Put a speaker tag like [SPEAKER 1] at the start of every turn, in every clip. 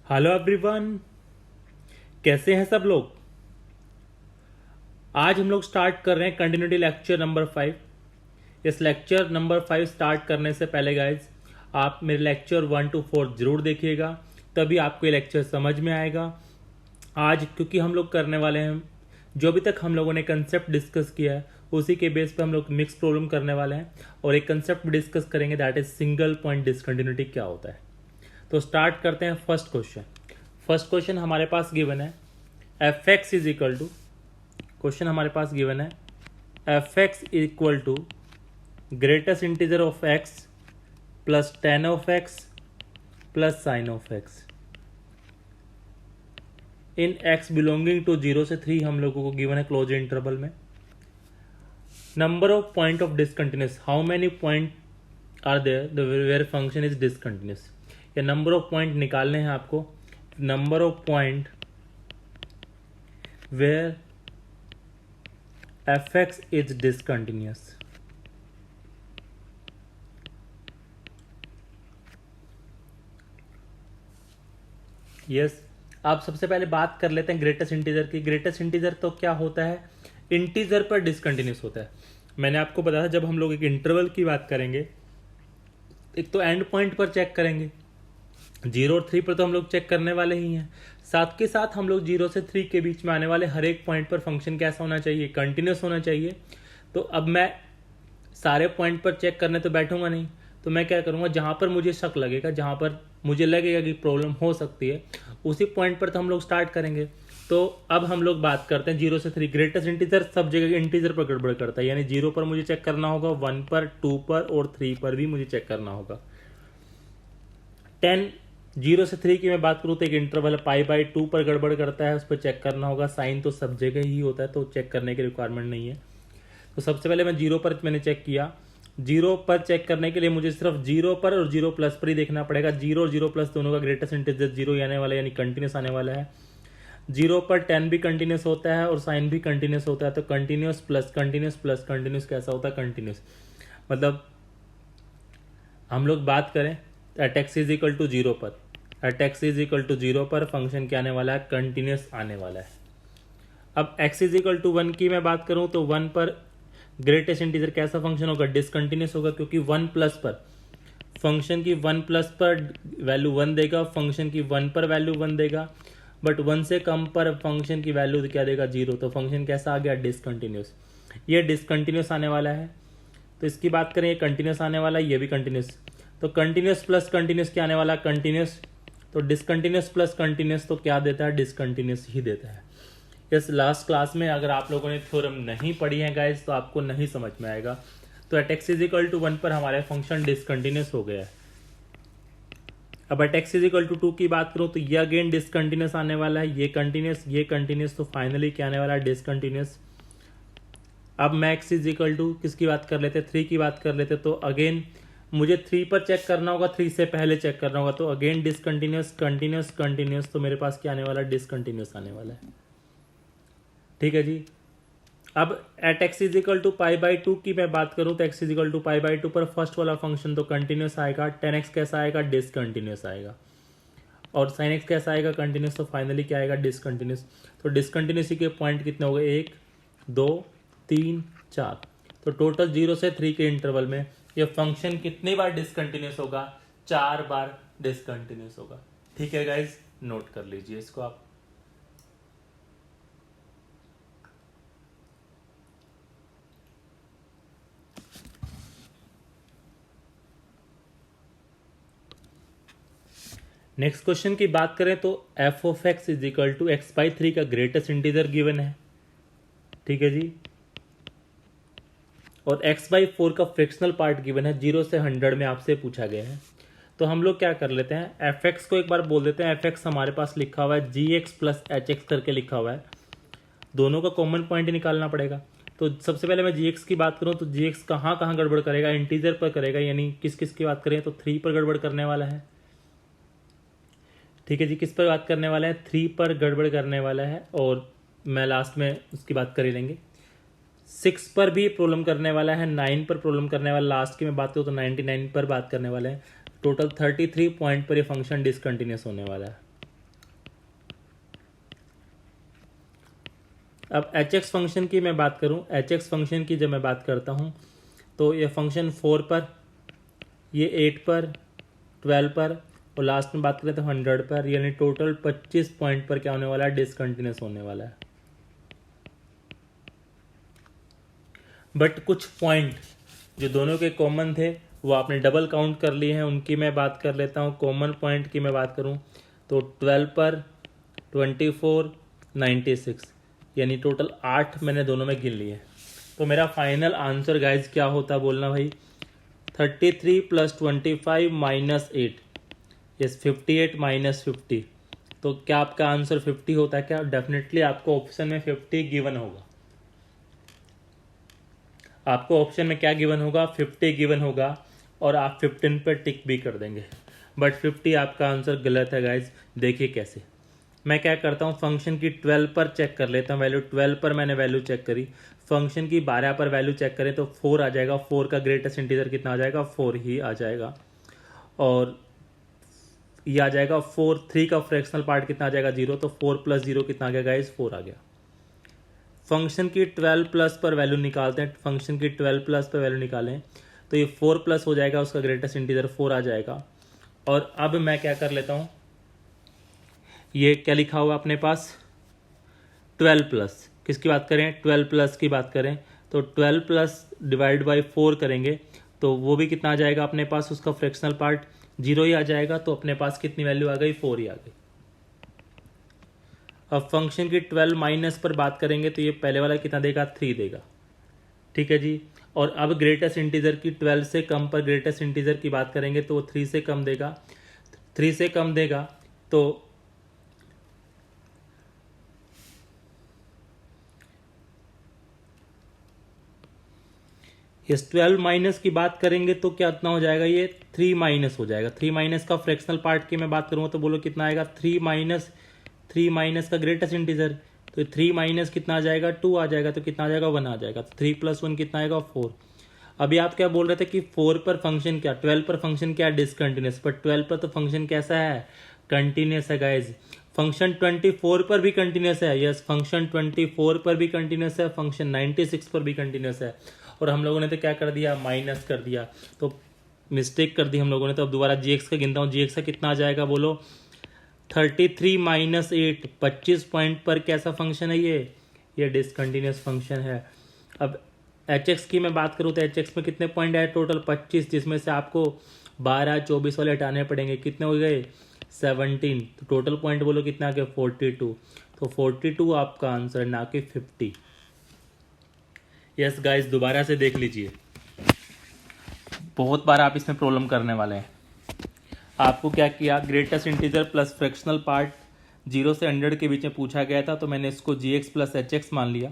[SPEAKER 1] Hello everyone, कैसे हैं सब लोग। आज हम लोग स्टार्ट कर रहे हैं कंटिन्यूटी लेक्चर नंबर 5। इस लेक्चर नंबर 5 स्टार्ट करने से पहले गाइज आप मेरे लेक्चर 1 to 4 जरूर देखिएगा, तभी आपको ये लेक्चर समझ में आएगा। आज क्योंकि हम लोग करने वाले हैं जो अभी तक हम लोगों ने कंसेप्ट डिस्कस किया है उसी के बेस पे हम लोग मिक्स प्रॉब्लम करने वाले हैं और एक कंसेप्ट डिस्कस करेंगे, that is single point discontinuity क्या होता है। तो स्टार्ट करते हैं फर्स्ट क्वेश्चन। फर्स्ट क्वेश्चन हमारे पास गिवन है F X is equal to, question हमारे पास गिवन है F X equal to greatest integer of X plus tan of X plus sine of X in X belonging to 0 से 3 हम लोगों को गिवन है क्लोज इंटरवल में। Number of point of discontinuous, how many point are there where function is discontinuous. या number of point निकालने हैं आपको, number of point where F X is discontinuous. Yes, आप सबसे पहले बात कर लेते हैं ग्रेटेस्ट इंटीजर की। ग्रेटेस्ट इंटीजर तो क्या होता है, इंटीजर पर डिसकंटिन्यूस होता है। मैंने आपको बताया जब हम लोग एक इंटरवल की बात करेंगे, एक तो एंड पॉइंट पर चेक करेंगे, 0 और 3 पर तो हम लोग चेक करने वाले ही हैं, साथ के साथ हम लोग 0 से 3 के बीच में आने वाले हर एक पॉइंट पर फंक्शन कैसा होना चाहिए, कंटिन्यूस होना चाहिए। तो अब मैं सारे पॉइंट पर चेक करने तो बैठूंगा नहीं, तो मैं क्या करूंगा, जहां पर मुझे शक लगेगा, जहां पर मुझे लगेगा कि प्रॉब्लम हो सकती है, उसी पॉइंट पर तो हम लोग स्टार्ट करेंगे। तो अब हम लोग बात करते हैं 0 से 3। ग्रेटेस्ट इंटीजर सब जगह इंटीजर पर गड़बड़ करता है, यानी 0 पर मुझे चेक करना होगा, 1 पर, 2 पर और 3 पर भी मुझे चेक करना होगा। 0 से 3 की मैं बात करूँ तो एक इंटरवल π/2 पर गड़बड़ करता है, उस पर चेक करना होगा। साइन तो सब जगह ही होता है तो चेक करने की रिक्वायरमेंट नहीं है। तो सबसे पहले मैं 0 पर मैंने चेक किया। 0 पर चेक करने के लिए मुझे सिर्फ 0 पर और 0 प्लस पर ही देखना पड़ेगा। 0 और 0 प्लस दोनों का ग्रेटेस्ट इंटीजर 0 ही आने वाला है, यानी कंटिन्यूस आने वाला है। 0 पर 10 भी कंटिन्यूस होता है और साइन भी कंटिन्यूस होता है, तो continuous plus continuous plus continuous कैसा होता है, कंटिन्यूस। मतलब हम लोग बात करें at x is equal to 0 पर, at x is equal to 0 पर फंक्शन क्या आने वाला है, कंटिन्यूस आने वाला है। अब एक्स इज इक्वल टू 1 की मैं बात करूं तो 1 पर ग्रेटेस्ट इंटीजर कैसा फंक्शन होगा, डिसकंटिन्यूस होगा, क्योंकि 1 प्लस पर फंक्शन की 1 प्लस पर वैल्यू 1 देगा, फंक्शन की 1 पर वैल्यू 1 देगा, बट 1 से कम पर फंक्शन की वैल्यू क्या देगा, 0। तो फंक्शन कैसा आ गया, डिसकंटिन्यूस। ये डिसकंटिन्यूस आने वाला है। तो इसकी बात करें, ये कंटिन्यूस आने वाला है, ये भी कंटिन्यूस। तो कंटिन्यूस प्लस कंटिन्यूस क्या आने वाला है, कंटिन्यूस। तो डिसकंटिन्यूस प्लस कंटिन्यूस तो क्या देता है, डिसकंटिन्यूस ही देता है। इस लास्ट क्लास में अगर आप लोगों ने थ्योरम नहीं पढ़ी है गाइस तो आपको नहीं समझ में आएगा। तो at x is equal to 1 पर हमारे फंक्शन डिसकंटिन्यूस हो गया है। अब at x is equal to 2 की बात करूं तो ये अगेन डिसकंटिन्यूस आने वाला है, ये कंटिन्यूस, तो फाइनली क्या आने वाला है, डिसकंटिन्यूस। अब मैं एक्स इज इक्वल टू किसकी बात कर लेते, 3 की बात कर लेते। तो अगेन मुझे 3 पर चेक करना होगा, 3 से पहले चेक करना होगा, तो अगेन डिसकंटिन्यूस, कंटिन्यूस कंटिन्यूस, तो मेरे पास क्या आने वाला है, डिसकंटिन्यूस आने वाला है। ठीक है जी। अब at x is equal to π/2 की मैं बात करूं तो एक्स इज इक्वल टू π/2 पर फर्स्ट वाला फंक्शन तो कंटिन्यूस आएगा, 10x कैसा आएगा, डिसकंटिन्यूस आएगा, और sin x कैसा आएगा, कंटिन्यूस। तो फाइनली क्या आएगा, डिसकंटिन्यूस। तो डिसकंटिन्यूसी के पॉइंट कितने हो गए, 1 2 3 4। तो टोटल 0 से 3 के इंटरवल में ये फंक्शन कितनी बार डिसकंटिन्यूस होगा, 4 बार डिसकंटिन्यूस होगा। ठीक है गाइज, नोट कर लीजिए इसको आप। नेक्स्ट क्वेश्चन की बात करें तो F of X is equal to x/3 का ग्रेटेस्ट इंटीजर गिवन है। ठीक है जी। और x/4 का फ्रैक्शनल पार्ट गिवन है, 0 से 100 में आपसे पूछा गया है। तो हम लोग क्या कर लेते हैं, एफ एक्स को एक बार बोल देते हैं। एफ एक्स हमारे पास लिखा हुआ है gx प्लस एच एक्स करके लिखा हुआ है, दोनों का कॉमन पॉइंट निकालना पड़ेगा। तो सबसे पहले मैं gx की बात करूं तो gx कहाँ कहाँ गड़बड़ करेगा, इंटीजर पर करेगा, यानी किस किस की बात करें तो 3 पर गड़बड़ करने वाला है। ठीक है जी, किस पर बात करने वाला है, 3 पर गड़बड़ करने वाला है, और मैं लास्ट में उसकी बात कर ही लेंगे। 6 पर भी प्रॉब्लम करने वाला है, 9 पर प्रॉब्लम करने वाला, लास्ट की मैं बात करूँ तो 99 पर बात करने वाला है। टोटल 33 पॉइंट पर ये फंक्शन डिसकंटिन्यूस होने वाला है। अब एच एक्स फंक्शन की मैं बात करूं, एच एक्स फंक्शन की जब मैं बात करता हूं तो ये फंक्शन 4 पर, ये 8 पर, 12 पर और लास्ट में बात करें तो 100 पर, यानी टोटल 25 पॉइंट पर क्या होने वाला है, डिसकंटिन्यूस होने वाला है। बट कुछ पॉइंट जो दोनों के कॉमन थे वो आपने डबल काउंट कर लिए हैं, उनकी मैं बात कर लेता हूँ। कॉमन पॉइंट की मैं बात करूँ तो 12 पर, 24, 96, यानी टोटल 8 मैंने दोनों में गिन लिए। तो मेरा फाइनल आंसर गाइज क्या होता बोलना भाई, 33 + 25 - 8, यस 58 - 50। तो क्या आपका आंसर 50 होता है क्या? डेफिनेटली आपको ऑप्शन में 50 गिवन होगा। आपको ऑप्शन में क्या गिवन होगा, 50 गिवन होगा और आप 15 पर टिक भी कर देंगे। बट 50 आपका आंसर गलत है गाइज। देखिए कैसे, मैं क्या करता हूँ, फंक्शन की 12 पर चेक कर लेता हूँ वैल्यू। 12 पर मैंने वैल्यू चेक करी, फंक्शन की 12 पर वैल्यू चेक करें तो 4 आ जाएगा। 4 का ग्रेटेस्ट इंटीजर कितना आ जाएगा, 4 ही आ जाएगा। और ये आ जाएगा 4, 3 का फ्रैक्शनल पार्ट कितना आ जाएगा, 0। तो 4 + 0 कितना आ गया गाइज, 4 आ गया। फंक्शन की 12+ पर वैल्यू निकालते हैं, फंक्शन की 12+ पर वैल्यू निकालें तो ये 4+ हो जाएगा, उसका ग्रेटेस्ट इंटीजर 4 आ जाएगा। और अब मैं क्या कर लेता हूँ, ये क्या लिखा हुआ अपने पास, 12+, किसकी बात करें, 12+ की बात करें तो 12+ डिवाइड बाई 4 करेंगे तो वो भी कितना आ जाएगा अपने पास, उसका फ्रैक्शनल पार्ट 0 ही आ जाएगा। तो अपने पास कितनी वैल्यू आ गई, 4 ही आ गई। अब फंक्शन की 12 माइनस पर बात करेंगे तो ये पहले वाला कितना देगा, 3 देगा। ठीक है जी। और अब ग्रेटेस्ट इंटीजर की 12 से कम पर ग्रेटेस्ट इंटीजर की बात करेंगे तो वो 3 से कम देगा, 3 से कम देगा तो इस 12 माइनस की बात करेंगे तो क्या इतना हो जाएगा, ये 3 माइनस हो जाएगा। 3 माइनस का फ्रैक्शनल पार्ट की मैं बात करूँगा तो बोलो कितना आएगा, 3 माइनस का ग्रेटेस्ट इंटीजर तो 3 माइनस कितना आ जाएगा, 2 आ जाएगा। तो कितना आ जाएगा, 1 आ जाएगा। तो 3 + 1 कितना आएगा, 4। अभी आप क्या बोल रहे थे कि 4 पर फंक्शन क्या, 12 पर फंक्शन क्या, डिसकंटिन्यूस। पर 12 पर तो फंक्शन कैसा है, कंटिन्यूस है गाइज। फंक्शन 24 पर भी कंटिन्यूस है, यस फंक्शन 24 पर भी कंटिन्यूस है, फंक्शन 96 पर भी कंटिन्यूस है। और हम लोगों ने तो क्या कर दिया, माइनस कर दिया, तो मिस्टेक कर दी हम लोगों ने। तो अब दोबारा जीएक्स का गिनता हूँ, जीएक्स का कितना आ जाएगा बोलो, 33 - 8, 25 पॉइंट पर कैसा फंक्शन है ये डिसकंटिन्यूस फंक्शन है। अब एच एक्स की मैं बात करूँ तो एच एक्स में कितने पॉइंट आए, टोटल 25, जिसमें से आपको 12, 24 वाले हटाने पड़ेंगे। कितने हो गए, 17। तो टोटल पॉइंट बोलो कितना आ गया, 42। तो 42 आपका आंसर, ना कि 50। यस गाइस, दोबारा से देख लीजिए, बहुत बार आप इसमें प्रॉब्लम करने वाले हैं। आपको क्या किया, greatest integer plus fractional part 0 से 100 के बीच में पूछा गया था, तो मैंने इसको जीएक्स प्लस एचएक्स मान लिया।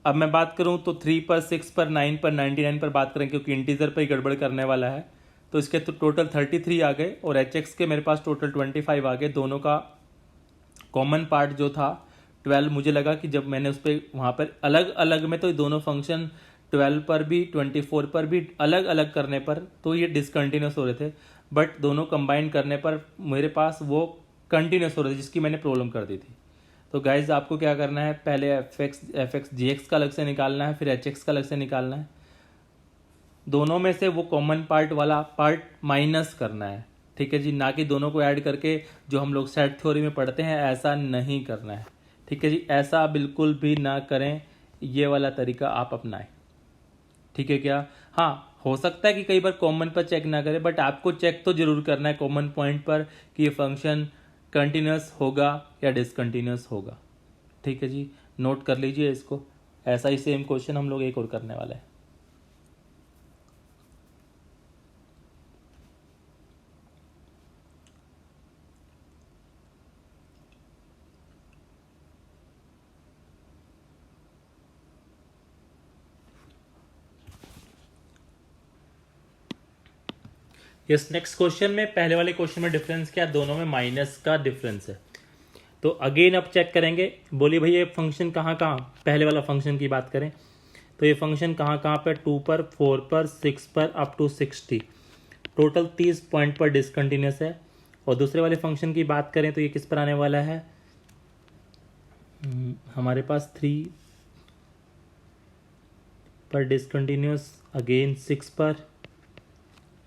[SPEAKER 1] अब मैं बात करूं तो 3 पर, 6 पर, 9 पर, 99 पर बात करें, क्योंकि इंटीजर पर ही गड़बड़ करने वाला है। तो इसके तो टोटल 33 आ गए और एचएक्स के मेरे पास टोटल 25 आ गए। दोनों का कॉमन पार्ट जो था 12, मुझे लगा कि जब मैंने उस पर वहाँ पर अलग अलग में, तो दोनों फंक्शन 12 पर भी 24 पर भी अलग अलग करने पर तो ये डिसकंटिन्यूस हो रहे थे, बट दोनों कंबाइन करने पर मेरे पास वो कंटिन्यूस हो रहे थे, जिसकी मैंने प्रॉब्लम कर दी थी। तो गाइज आपको क्या करना है, पहले एफ एक्स जी एक्स का अलग से निकालना है, फिर एच एक्स का अलग से निकालना है। दोनों में से वो कॉमन पार्ट वाला पार्ट माइनस करना है, ठीक है जी, ना कि दोनों को ऐड करके जो हम लोग सेट थ्योरी में पढ़ते हैं, ऐसा नहीं करना है। ठीक है जी, ऐसा बिल्कुल भी ना करें, ये वाला तरीका आप अपनाएं। ठीक है क्या, हाँ हो सकता है कि कई बार कॉमन पर चेक ना करें, बट आपको चेक तो जरूर करना है कॉमन पॉइंट पर कि ये फंक्शन कंटिन्यूस होगा या डिसकंटिन्यूस होगा। ठीक है जी, नोट कर लीजिए इसको। ऐसा ही सेम क्वेश्चन हम लोग एक और करने वाले हैं। यस, नेक्स्ट क्वेश्चन में, पहले वाले क्वेश्चन में डिफरेंस क्या, दोनों में माइनस का डिफरेंस है। तो अगेन अब चेक करेंगे, बोलिए भैया ये फंक्शन कहाँ कहाँ, पहले वाला फंक्शन की बात करें तो ये फंक्शन कहाँ कहाँ पर, 2 पर, 4 पर, 6 पर, अप टू 60, टोटल 30 पॉइंट पर डिसकंटिन्यूस है। और दूसरे वाले फंक्शन की बात करें तो ये किस पर आने वाला है, हमारे पास 3 पर डिसकंटिन्यूस, अगेन 6 पर,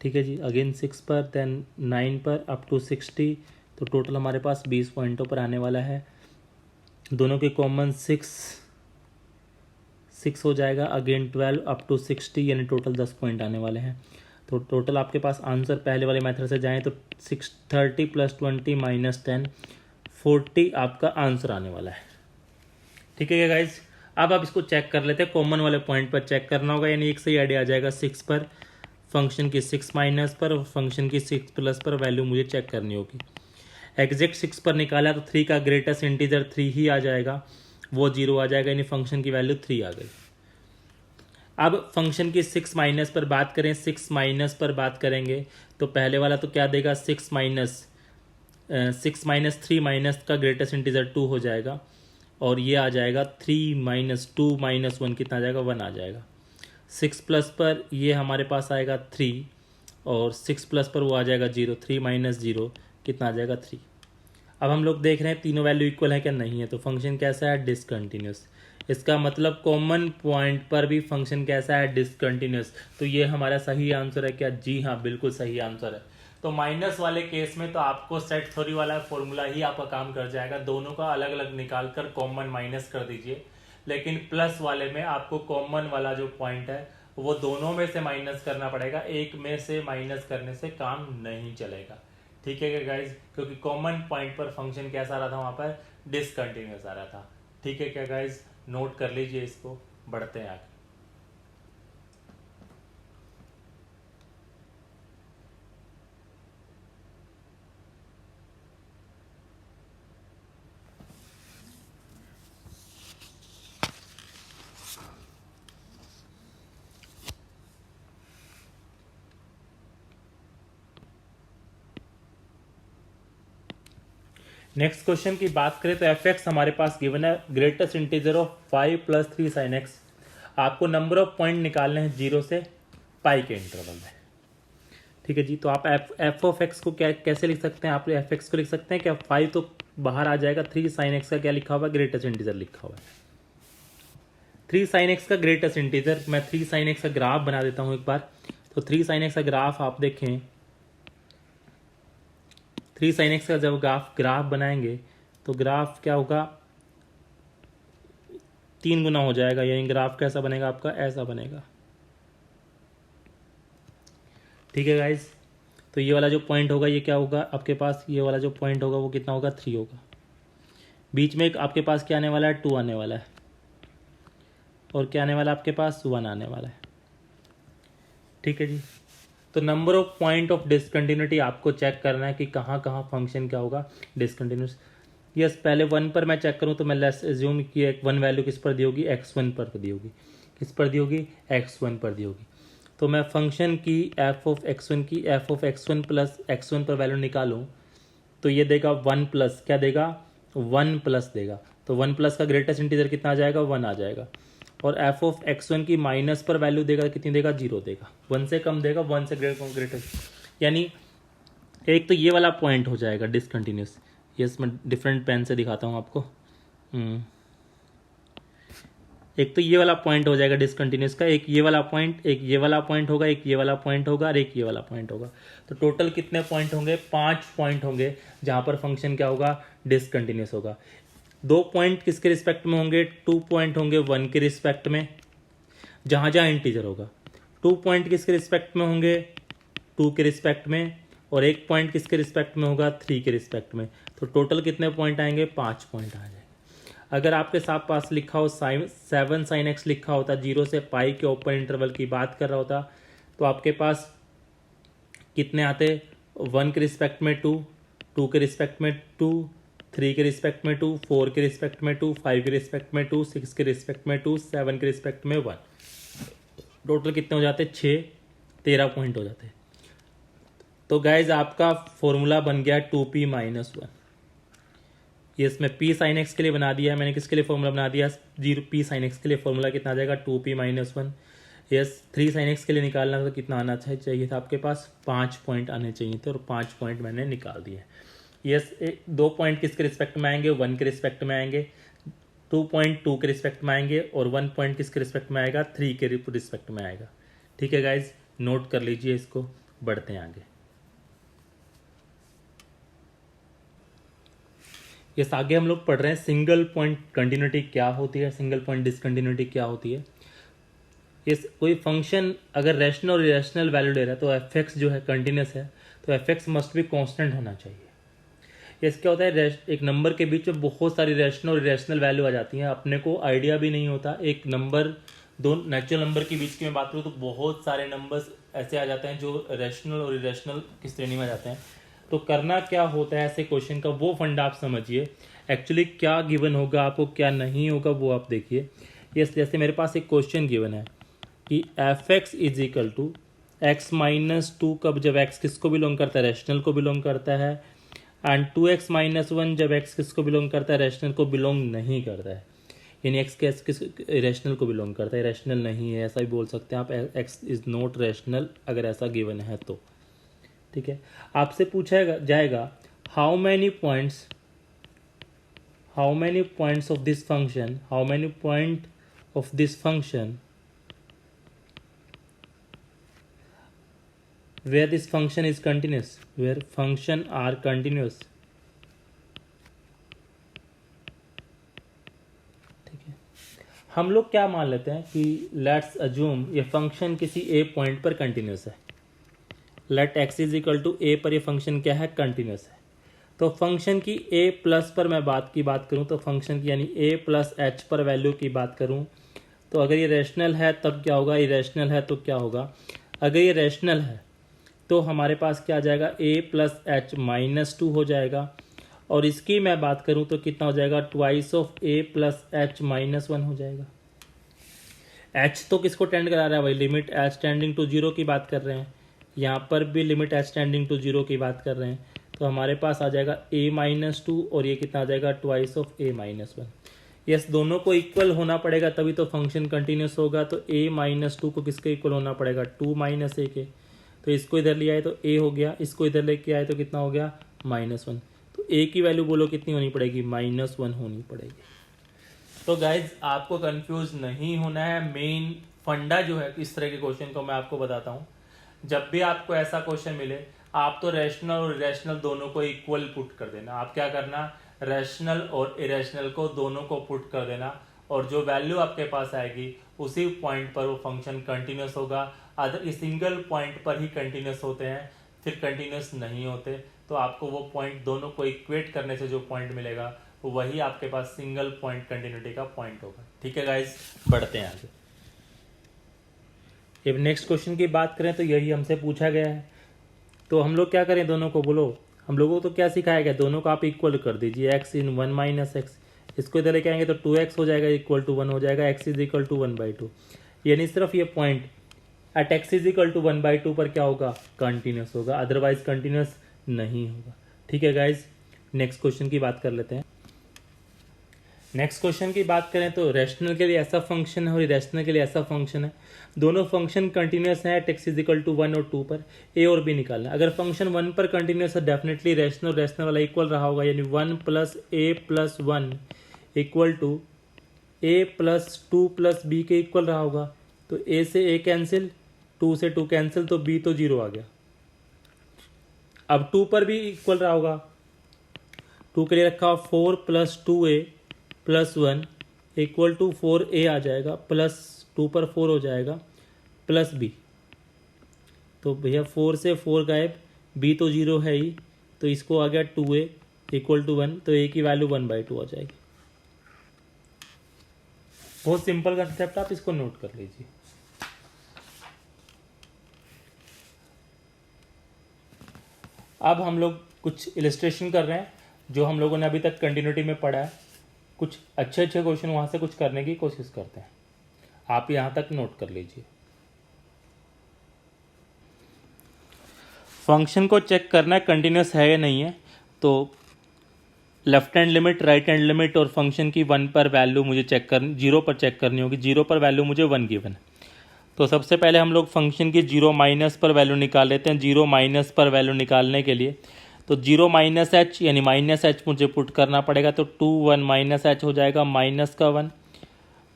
[SPEAKER 1] ठीक है जी, अगेन 6 पर, देन 9 पर, अप टू 60। तो टोटल हमारे पास 20 पॉइंटों पर आने वाला है। दोनों के कॉमन 6 हो जाएगा, अगेन 12 अप टू 60, यानी टोटल 10 पॉइंट आने वाले हैं। तो टोटल आपके पास आंसर पहले वाले मेथड से जाएं तो 30 + 20 - 10 40 आपका आंसर आने वाला है। ठीक है क्या गाइज, अब आप इसको चेक कर लेते हैं। कॉमन वाले पॉइंट पर चेक करना होगा, यानी एक सही आइडिया आ जाएगा 6 पर, फंक्शन की 6 माइनस पर और फंक्शन की 6 प्लस पर वैल्यू मुझे चेक करनी होगी। एग्जैक्ट 6 पर निकाला तो 3 का ग्रेटेस्ट इंटीजर 3 ही आ जाएगा, वो 0 आ जाएगा, यानी फंक्शन की वैल्यू 3 आ गई। अब फंक्शन की 6 माइनस पर बात करें, 6 माइनस पर बात करेंगे तो पहले वाला तो क्या देगा, 6 माइनस 3 माइनस का ग्रेटेस्ट इंटीजर 2 हो जाएगा, और ये आ जाएगा 3 - 2 - 1 कितना आ जाएगा, 1 आ जाएगा। 6 प्लस पर ये हमारे पास आएगा 3, और 6 प्लस पर वो आ जाएगा 0, 3 - 0 कितना आ जाएगा 3। अब हम लोग देख रहे हैं तीनों वैल्यू इक्वल है क्या, नहीं है, तो फंक्शन कैसा है, डिसकंटिन्यूस। इसका मतलब कॉमन पॉइंट पर भी फंक्शन कैसा है, डिसकंटिन्यूस। तो ये हमारा सही आंसर है क्या, जी हाँ, बिल्कुल सही आंसर है। तो माइनस वाले केस में तो आपको सेट थ्योरी वाला फॉर्मूला ही आपका काम कर जाएगा, दोनों का अलग अलग निकाल कर कॉमन माइनस कर दीजिए। लेकिन प्लस वाले में आपको कॉमन वाला जो पॉइंट है वो दोनों में से माइनस करना पड़ेगा, एक में से माइनस करने से काम नहीं चलेगा। ठीक है क्या गाइज, क्योंकि कॉमन पॉइंट पर फंक्शन कैसा आ रहा था, वहां पर डिसकंटिन्यूअस आ रहा था। ठीक है क्या गाइज, नोट कर लीजिए इसको, बढ़ते हैं आगे। नेक्स्ट क्वेश्चन की बात करें तो एफ एक्स हमारे पास गिवन है, greatest integer of 5 + 3 sin x। आपको नंबर ऑफ पॉइंट निकालने हैं 0 से पाई के इंटरवल में। ठीक है जी, तो आप एफ ऑफ एक्स को कैसे लिख सकते हैं, आप एफ एक्स को लिख सकते हैं क्या, 5 तो बाहर आ जाएगा, 3 sin x का क्या लिखा हुआ है, ग्रेटेस्ट इंटीजर लिखा हुआ है। 3 sin x का ग्रेटेस्ट इंटीजर, मैं 3 sin x का ग्राफ बना देता हूं एक बार। तो 3 sin x का ग्राफ आप देखें, 3 sin x का जब ग्राफ बनाएंगे तो ग्राफ क्या होगा, 3 गुना हो जाएगा, यानी ग्राफ कैसा बनेगा आपका, ऐसा बनेगा। ठीक है गाइज, तो ये वाला जो पॉइंट होगा ये क्या होगा आपके पास, ये वाला जो पॉइंट होगा वो कितना होगा, 3 होगा। बीच में एक आपके पास क्या आने वाला है, 2 आने वाला है, और क्या आने वाला है आपके पास, 1 आने वाला है। ठीक है जी, तो number of point of discontinuity आपको चेक करना है कि कहाँ कहाँ फंक्शन क्या होगा, डिसकंटिन्यूस। यस, पहले 1 पर मैं चेक करूँ तो मैं लेट्स एज्यूम कि 1 वैल्यू किस पर दी होगी, x1 पर दी होगी, किस पर दी होगी, x1 पर दी होगी। तो मैं फंक्शन की f of x1 plus x1 पर वैल्यू निकालूं तो ये देगा 1 प्लस, क्या देगा, 1 प्लस देगा। तो 1 प्लस का ग्रेटेस्ट इंटीजर कितना आ जाएगा, 1 आ जाएगा। और f ऑफ x1 की माइनस पर वैल्यू देगा, कितनी देगा, 0 देगा, 1 से कम देगा, 1 से ग्रेटेस्ट, यानी एक तो ये वाला पॉइंट हो जाएगा डिसकंटिन्यूस। यस, मैं डिफरेंट पेन से दिखाता हूँ आपको। एक तो ये वाला पॉइंट हो जाएगा डिसकंटिन्यूस का, एक ये वाला पॉइंट, एक ये वाला पॉइंट होगा, एक ये वाला पॉइंट होगा, और एक ये वाला पॉइंट होगा। तो टोटल कितने पॉइंट होंगे, 5 पॉइंट होंगे जहां पर फंक्शन क्या होगा, डिसकंटिन्यूस होगा। 2 पॉइंट किसके रिस्पेक्ट में होंगे, 2 पॉइंट होंगे 1 के रिस्पेक्ट में, जहां जहां इंटीजर होगा। 2 पॉइंट किसके रिस्पेक्ट में होंगे, 2 के रिस्पेक्ट में, और 1 पॉइंट किसके रिस्पेक्ट में होगा, 3 के रिस्पेक्ट में। तो टोटल कितने पॉइंट आएंगे, 5 पॉइंट आ जाएंगे। अगर आपके साथ पास लिखा हो 7 sin x लिखा होता, 0 से पाई के ओपन इंटरवल की बात कर रहा होता, तो आपके पास कितने आते, 1 के रिस्पेक्ट में 2, 2 के रिस्पेक्ट में 2, 3 के रिस्पेक्ट में 2, 4 के रिस्पेक्ट में 2, 5 के रिस्पेक्ट में 2, 6 के रिस्पेक्ट में 2, 7 के रिस्पेक्ट में 1। टोटल कितने हो जाते, 6, 13 पॉइंट हो जाते। तो गाइज आपका फॉर्मूला बन गया 2p - 1। ये इसमें p sin x के लिए बना दिया है मैंने, किसके लिए फॉर्मूला बना दिया, 0p sin x के लिए फॉर्मूला कितना आ जाएगा, 2p - 1। यस, 3 sin x के लिए निकालना तो कितना आना चाहिए था आपके पास, 5 पॉइंट आने चाहिए थे, और 5 पॉइंट मैंने निकाल दिए। यस, 2 पॉइंट किसके रिस्पेक्ट में आएंगे, 1 के रिस्पेक्ट में आएंगे, 2.2 के रिस्पेक्ट में आएंगे और 1 पॉइंट किसके रिस्पेक्ट में आएगा, 3 के रिस्पेक्ट में आएगा। ठीक है गाइज, नोट कर लीजिए इसको, बढ़ते हैं आगे। इस आगे हम लोग पढ़ रहे हैं सिंगल पॉइंट कंटिन्यूटी क्या होती है, सिंगल पॉइंट डिसकंटिन्यूटी क्या होती है। इस कोई फंक्शन अगर रैशनल और इरेशनल वैल्यू ले रहा है तो एफ एक्स जो है कंटिन्यूस है, तो एफ एक्स मस्ट भी कांस्टेंट होना चाहिए। इससे क्या होता है, एक नंबर के बीच में बहुत सारी रैशनल और इरेशनल वैल्यू आ जाती हैं, अपने को आइडिया भी नहीं होता। एक नंबर, दो नेचुरल नंबर के बीच की मैं बात करूँ तो बहुत सारे नंबर्स ऐसे आ जाते हैं जो रैशनल और इरेशनल की श्रेणी में आ जाते हैं। तो करना क्या होता है ऐसे क्वेश्चन का, वो फंडा आप समझिए। एक्चुअली क्या गिवन होगा आपको, क्या नहीं होगा, वो आप देखिए। ये जैसे मेरे पास एक क्वेश्चन गिवन है कि F X is equal to X minus two, कब जब एक्स किसको बिलोंग करता है, रैशनल को बिलोंग करता है, एंड 2x माइनस वन जब एक्स किसको बिलोंग करता है, रैशनल को बिलोंग नहीं करता है। यानी एक्स किस रैशनल को बिलोंग करता है, रैशनल नहीं है, ऐसा भी बोल सकते हैं आप, एक्स इज नॉट रैशनल अगर ऐसा गिवन है तो। ठीक है, आपसे पूछा जाएगा how many points of this function, how many point of this function where this function is continuous, where function are continuous। ठीक है, हम लोग क्या मान लेते हैं कि लेट्स अज्यूम ये फंक्शन किसी ए पॉइंट पर कंटिन्यूस है। Let x is equal to a पर ये फंक्शन क्या है, कंटिन्यूस है। तो फंक्शन की ए प्लस पर मैं बात करूं तो फंक्शन की यानी ए प्लस एच पर वैल्यू की बात करूं तो अगर ये रैशनल है तब क्या होगा, इरेशनल है तो क्या होगा। अगर ये रैशनल है तो हमारे पास क्या आ जाएगा, a plus H minus two हो जाएगा। और इसकी मैं बात करूं तो कितना हो जाएगा, twice of a plus H minus one हो जाएगा। h तो किसको टेंड करा रहा है भाई, limit h tending to zero की बात कर रहे हैं, यहाँ पर भी limit h tending to zero की बात कर रहे हैं। तो हमारे पास आ जाएगा a माइनस टू और ये कितना आ जाएगा, twice of a minus one. Yes, दोनों को इक्वल होना पड़ेगा तभी तो फंक्शन कंटिन्यूस होगा। तो a माइनस टू को किसके इक्वल होना पड़ेगा, 2 माइनस ए के। तो इसको इधर ले आए तो a हो गया, इसको इधर लेके आए तो कितना हो गया, -1। तो a की वैल्यू बोलो कितनी होनी पड़ेगी, -1 होनी पड़ेगी। तो गाइज आपको कंफ्यूज नहीं होना है, मेन फंडा जो है इस तरह के क्वेश्चन को मैं आपको बताता हूँ। जब भी आपको ऐसा क्वेश्चन मिले आप तो रैशनल और इरेशनल दोनों को इक्वल पुट कर देना। आप क्या करना, रैशनल और इरेशनल को दोनों को पुट कर देना और जो वैल्यू आपके पास आएगी उसी पॉइंट पर वो फंक्शन कंटिन्यूस होगा। अदर सिंगल पॉइंट पर ही कंटिन्यूस होते हैं, फिर कंटिन्यूस नहीं होते। तो आपको वो पॉइंट दोनों को इक्वेट करने से जो पॉइंट मिलेगा वही आपके पास सिंगल पॉइंट कंटिन्यूटी का पॉइंट होगा। ठीक है गाइज, बढ़ते हैं आगे। अब नेक्स्ट क्वेश्चन की बात करें तो यही हमसे पूछा गया है। तो हम लोग क्या करें, दोनों को बोलो, हम लोगों को तो क्या सिखाया गया, दोनों को आप इक्वल कर दीजिए, x इन 1 माइनस एक्स। इसको इधर लेके आएंगे तो 2x हो जाएगा इक्वल टू 1 हो जाएगा, x इज इक्वल टू 1/2। यानी सिर्फ ये point at x is equal to 1/2 पर क्या होगा, कंटिन्यूस होगा, अदरवाइज कंटिन्यूस नहीं होगा। ठीक है गाइज, नेक्स्ट क्वेश्चन की बात कर लेते हैं। नेक्स्ट क्वेश्चन की बात करें तो रैशनल के लिए ऐसा फंक्शन है और इरेशनल के लिए ऐसा फंक्शन है। दोनों फंक्शन कंटिन्यूस है at x is equal to 1 और 2 पर। a और b निकालना, अगर फंक्शन 1 पर कंटिन्यूस है डेफिनेटली रैशनल वाला इक्वल रहा होगा, यानी 1 plus a plus 1 equal to a plus 2 plus b के इक्वल रहा होगा। तो a से a कैंसिल, 2 से 2 कैंसिल, तो b तो 0 आ गया। अब 2 पर भी इक्वल रहा होगा, 2 के लिए रखा 4 plus 2a plus 1 equal to 4a आ जाएगा, प्लस 2 पर 4 हो जाएगा, प्लस b। तो भैया 4 से 4 गायब, b तो 0 है ही, तो इसको आ गया 2a इक्वल टू 1, तो a की वैल्यू 1/2 आ जाएगी। बहुत सिंपल कंसेप्ट, आप इसको नोट कर लीजिए। अब हम लोग कुछ इलस्ट्रेशन कर रहे हैं जो हम लोगों ने अभी तक कंटिन्यूटी में पढ़ा है। कुछ अच्छे क्वेश्चन वहां से कुछ करने की कोशिश करते हैं, आप यहां तक नोट कर लीजिए। फंक्शन को चेक करना है कंटिन्यूस है या नहीं है। तो left hand limit, right hand limit और फंक्शन की 1 पर वैल्यू मुझे चेक करनी, 0 पर चेक करनी होगी। 0 पर वैल्यू मुझे 1 गिवन है। तो सबसे पहले हम लोग फंक्शन की 0 माइनस पर वैल्यू निकाल लेते हैं। 0 माइनस पर वैल्यू निकालने के लिए तो 0 माइनस एच यानी माइनस एच मुझे पुट करना पड़ेगा, तो 2 1 माइनस एच हो जाएगा माइनस का 1,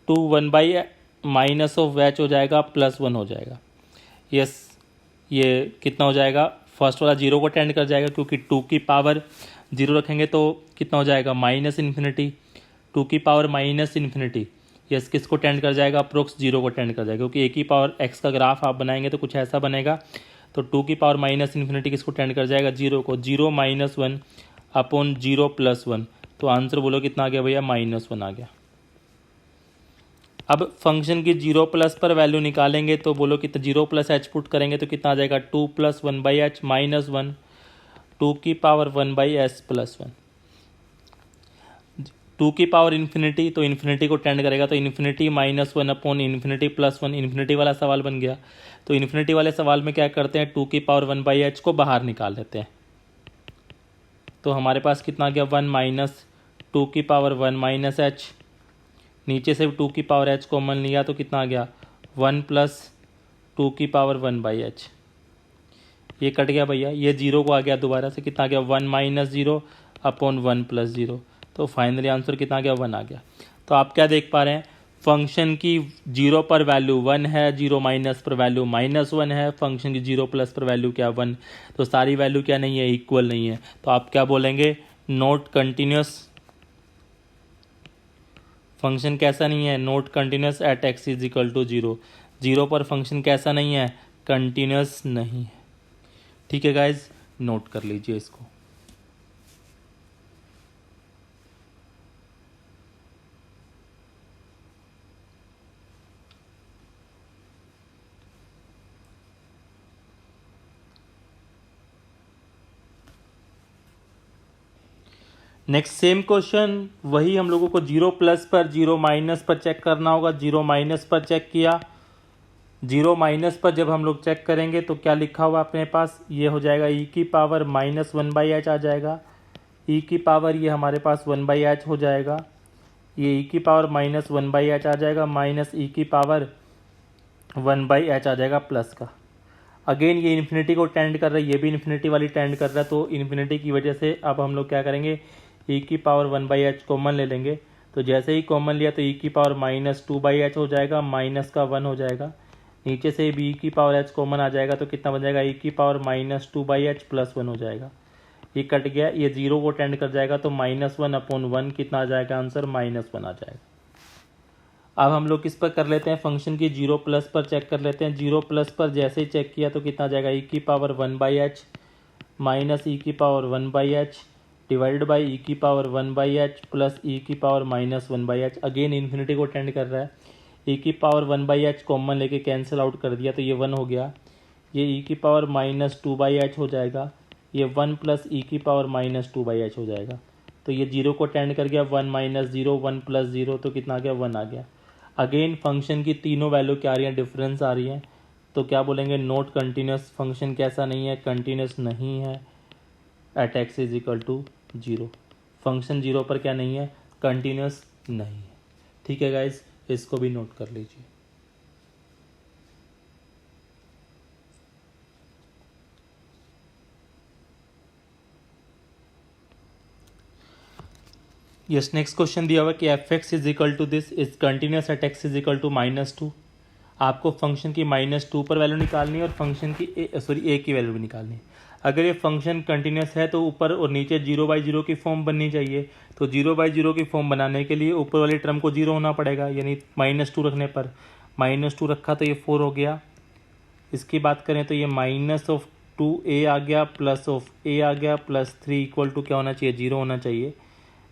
[SPEAKER 1] 2 1 बाई माइनस ऑफ एच हो जाएगा प्लस 1 हो जाएगा। यस, ये कितना हो जाएगा, फर्स्ट वाला 0 को टेंड कर जाएगा क्योंकि 2 की पावर 0 रखेंगे तो कितना हो जाएगा माइनस इन्फिनिटी, 2 की पावर माइनस इन्फिनिटी। यस, किसको टेंड कर जाएगा, अप्रोक्स 0 को टेंड कर जाएगा, क्योंकि एक ही पावर x का ग्राफ आप बनाएंगे तो कुछ ऐसा बनेगा। तो 2 की पावर माइनस इन्फिनिटी किसको टेंड कर जाएगा, 0 को, 0 माइनस 1 अपॉन 0 प्लस 1। तो आंसर बोलो कितना आ गया भैया, -1 आ गया। अब फंक्शन की 0 प्लस पर वैल्यू निकालेंगे तो बोलो कितना, 0 प्लस एच पुट करेंगे तो कितना आ जाएगा, 2 प्लस 1 बाई एच माइनस 1, 2 की पावर 1 बाई एस प्लस 1। 2 की पावर इन्फिनिटी तो इन्फिनिटी को टेंड करेगा, तो infinity minus 1 upon infinity plus 1, infinity वाला सवाल बन गया। तो इन्फिनिटी वाले सवाल में क्या करते हैं, 2 की पावर 1 बाई एच को बाहर निकाल लेते हैं। तो हमारे पास कितना आ गया, 1 माइनस 2 की पावर 1 माइनस एच, नीचे से 2 की पावर एच कॉमन लिया तो कितना आ गया, 1 प्लस 2 की पावर 1 बाई एच। ये कट गया भैया, ये 0 को आ गया दोबारा से, कितना आ गया, 1 माइनस 0 अपॉन 1 प्लस 0। तो फाइनली आंसर कितना आ गया, 1 आ गया। तो आप क्या देख पा रहे हैं, फंक्शन की 0 पर वैल्यू 1 है, 0 माइनस पर वैल्यू -1 है, फंक्शन की 0 प्लस पर वैल्यू क्या 1। तो सारी वैल्यू क्या नहीं है, इक्वल नहीं है। तो आप क्या बोलेंगे, नॉट कंटिन्यूस। फंक्शन कैसा नहीं है, not continuous at x is equal to 0। 0 पर फंक्शन कैसा नहीं है, कंटिन्यूस नहीं है। ठीक है गाइज, नोट कर लीजिए इसको। नेक्स्ट सेम क्वेश्चन, वही हम लोगों को 0 प्लस पर 0 माइनस पर चेक करना होगा। 0 माइनस पर चेक किया, 0 माइनस पर जब हम लोग चेक करेंगे तो क्या लिखा हुआ अपने पास, ये हो जाएगा e की पावर -1 बाई एच आ जाएगा। e की पावर ये हमारे पास 1 बाई एच हो जाएगा, ये e की पावर -1 बाई एच आ जाएगा, माइनस e की पावर 1 बाई एच आ जाएगा प्लस का। अगेन ये इन्फिनिटी को टेंड कर रहा है, ये भी इन्फिनिटी वाली टेंड कर रहा है, तो इन्फिनिटी की वजह से अब हम लोग क्या करेंगे, e की पावर 1 बाई एच कॉमन ले लेंगे। तो जैसे ही कॉमन लिया तो e की पावर -2 बाई एच हो जाएगा, माइनस का 1 हो जाएगा। नीचे से b की पावर एच कॉमन आ जाएगा तो कितना बन जाएगा, e की पावर -2 बाई एच प्लस 1 हो जाएगा। ये कट गया, ये 0 को टेंड कर जाएगा तो -1 अपॉन 1 कितना आ जाएगा, आंसर -1 आ जाएगा। अब हम लोग किस पर कर लेते हैं, फंक्शन की 0 प्लस पर चेक कर लेते हैं। 0 प्लस पर जैसे ही चेक किया तो कितना आ जाएगा, e की power 1 by H minus e की power 1 by H divided by e की power 1 by H plus e की power -1 by H. Again infinity को टेंड कर रहा है, e की पावर 1 बाई एच कॉमन लेके कैंसिल आउट कर दिया तो ये 1 हो गया। ये e की पावर -2 बाई एच हो जाएगा, ये 1 प्लस e की पावर -2 बाई एच हो जाएगा। तो ये 0 को टेंड कर गया, 1 माइनस 0 1 प्लस 0 तो कितना आ गया, 1 आ गया। अगेन फंक्शन की तीनों वैल्यू क्या आ रही है, डिफरेंस आ रही है। तो क्या बोलेंगे, नॉट कंटिन्यूस। फंक्शन कैसा नहीं है, कंटिन्यूस नहीं है at x is equal to 0। Function 0 पर क्या नहीं है, कंटिन्यूस नहीं है। ठीक है गाइज, इसको भी नोट कर लीजिए। यस, नेक्स्ट क्वेश्चन दिया हुआ कि F X is equal to this is continuous at x is equal to -2। आपको फंक्शन की -2 पर वैल्यू निकालनी है और फंक्शन की ए की वैल्यू भी निकालनी है। अगर ये फंक्शन कंटिन्यूस है तो ऊपर और नीचे 0/0 की फॉर्म बननी चाहिए। तो 0/0 की फॉर्म बनाने के लिए ऊपर वाली टर्म को 0 होना पड़ेगा, यानी -2 रखने पर -2 रखा तो ये 4 हो गया। इसकी बात करें तो ये -2a आ गया, प्लस ऑफ a आ गया, प्लस 3 इक्वल टू क्या होना चाहिए, 0 होना चाहिए।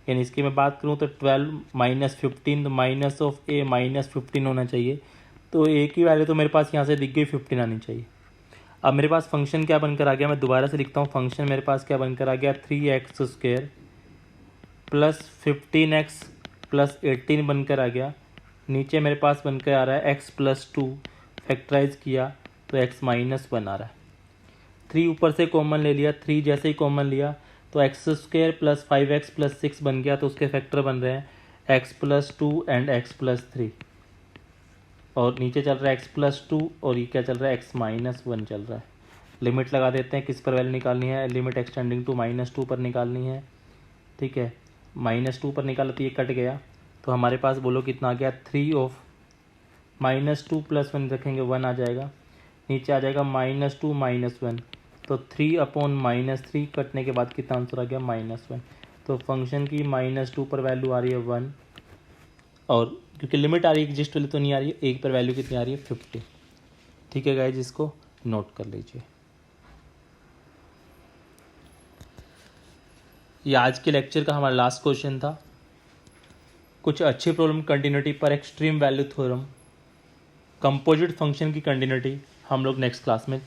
[SPEAKER 1] यानी इसकी मैं बात करूँ तो 12 -15, तो माइनस ऑफ a -15 होना चाहिए। तो a की वैल्यू तो मेरे पास यहाँ से दिख गई, 15 आनी चाहिए। अब मेरे पास फंक्शन क्या बनकर आ गया, मैं दोबारा से लिखता हूँ। फंक्शन मेरे पास क्या बनकर आ गया, 3x² प्लस 15x प्लस 18 बनकर आ गया। नीचे मेरे पास बनकर आ रहा है x प्लस 2, फैक्टराइज किया तो x -1 आ रहा है। 3 ऊपर से कॉमन ले लिया, 3 जैसे ही कॉमन लिया तो x² प्लस 5x प्लस 6 बन गया, तो उसके फैक्टर बन रहे हैं x plus 2 and x plus 3। और नीचे चल रहा है x प्लस 2 और ये क्या चल रहा है, x -1 चल रहा है। लिमिट लगा देते हैं, किस पर वैल्यू निकालनी है, लिमिट एक्सटेंडिंग टू -2 पर निकालनी है, ठीक है। -2 पर निकाला तो ये कट गया, तो हमारे पास बोलो कितना आ गया, 3 ऑफ -2 + 1 रखेंगे 1 आ जाएगा, नीचे आ जाएगा -2 - 1, तो 3/-3 कटने के बाद कितना आंसर आ गया, -1। तो फंक्शन की -2 पर वैल्यू आ रही है 1, और क्योंकि लिमिट आ रही है एग्जिस्ट वाली तो नहीं आ रही है, 1 पर वैल्यू कितनी आ रही है, 50। ठीक है गाइस, इसको नोट कर लीजिए। ये आज के लेक्चर का हमारा लास्ट क्वेश्चन था। कुछ अच्छी प्रॉब्लम कंटिन्यूटी पर extreme value theorem, composite function की कंटिन्यूटी हम लोग नेक्स्ट क्लास में